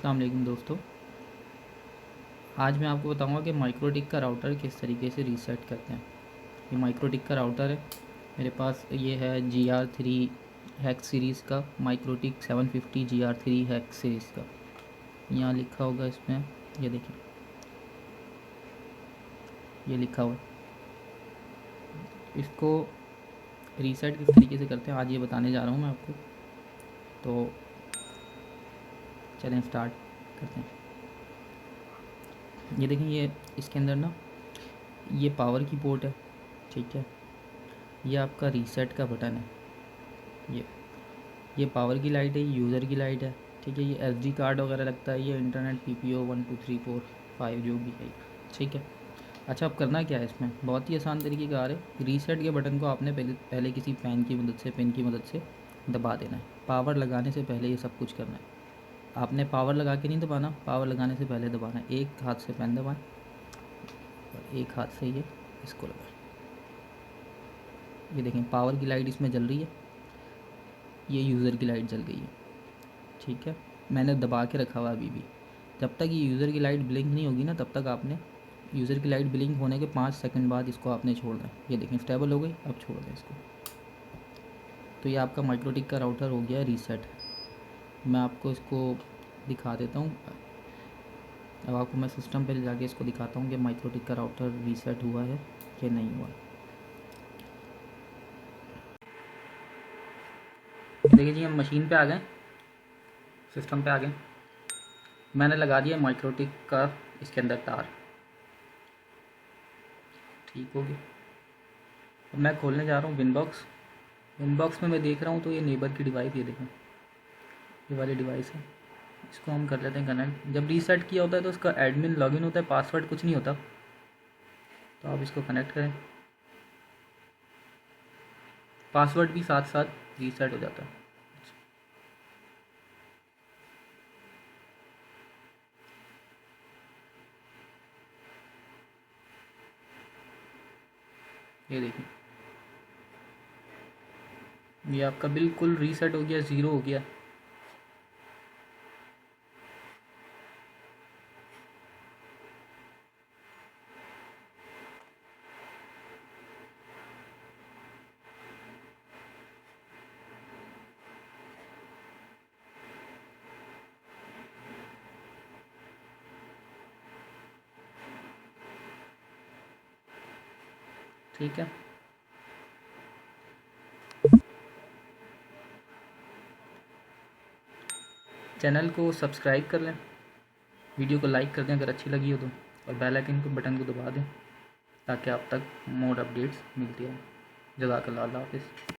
अस्सलाम वालेकुम दोस्तों। आज मैं आपको बताऊंगा कि माइक्रोटिक का राउटर किस तरीके से रीसेट करते हैं। ये माइक्रोटिक का राउटर है मेरे पास। ये है GR3 हैक सीरीज़ का, माइक्रोटिक 750 GR3 हैक सीरीज़ का। यहाँ लिखा होगा इसमें, ये देखिए, ये लिखा हुआ है। इसको रीसेट किस तरीके से करते हैं आज ये बताने जा रहा हूँ मैं आपको। तो चलें स्टार्ट करते हैं। ये देखें, ये इसके अंदर ना ये पावर की पोर्ट है, ठीक है। ये आपका रीसेट का बटन है। ये पावर की लाइट है, ये यूज़र की लाइट है, ठीक है। ये SD कार्ड वगैरह लगता है, ये इंटरनेट PPO 1 2 3 4 5 जो भी है, ठीक है। अच्छा, अब करना क्या है इसमें, बहुत ही आसान तरीके का है। रीसेट के बटन को आपने पहले किसी पेन की मदद से दबा देना है। पावर लगाने से पहले ये सब कुछ करना है। आपने पावर लगा के नहीं दबाना, पावर लगाने से पहले दबाना है। एक हाथ से पेन दबाएं और एक हाथ से ये इसको लगाएं। ये देखें, पावर की लाइट इसमें जल रही है, ये यूज़र की लाइट जल गई है, ठीक है। मैंने दबा के रखा हुआ अभी भी। जब तक ये यूज़र की लाइट ब्लिंक नहीं होगी ना, तब तक आपने यूज़र की लाइट ब्लिंक होने के 5 सेकंड बाद इसको आपने छोड़ना है। ये देखें, स्टेबल हो गई, अब छोड़ दें इसको। तो ये आपका माइक्रोटिक का राउटर हो गया रीसेट। मैं आपको इसको दिखा देता हूँ। अब आपको मैं सिस्टम पे ले जाके इसको दिखाता हूँ कि माइक्रोटिक का राउटर रीसेट हुआ है कि नहीं हुआ। देखिए जी, हम मशीन पे आ गए, सिस्टम पे आ गए। मैंने लगा दिया माइक्रोटिक का इसके अंदर तार, ठीक हो गया। अब मैं खोलने जा रहा हूँ विनबॉक्स में मैं देख रहा हूँ तो ये नेबर की डिवाइस, ये देखें, ये वाली डिवाइस है। इसको हम कर लेते हैं कनेक्ट। जब रीसेट किया होता है तो इसका एडमिन लॉगिन होता है, पासवर्ड कुछ नहीं होता। तो आप इसको कनेक्ट करें, पासवर्ड भी साथ साथ रीसेट हो जाता है। ये देखिए, ये आपका बिल्कुल रीसेट हो गया, ज़ीरो हो गया। ठीक है, चैनल को सब्सक्राइब कर लें, वीडियो को लाइक कर दें अगर अच्छी लगी हो तो, और बेल आइकन को बटन को दबा दें ताकि आप तक मोर अपडेट्स मिलती रहें। जज़ाकल्लाह, अल्लाह हाफ़िज़।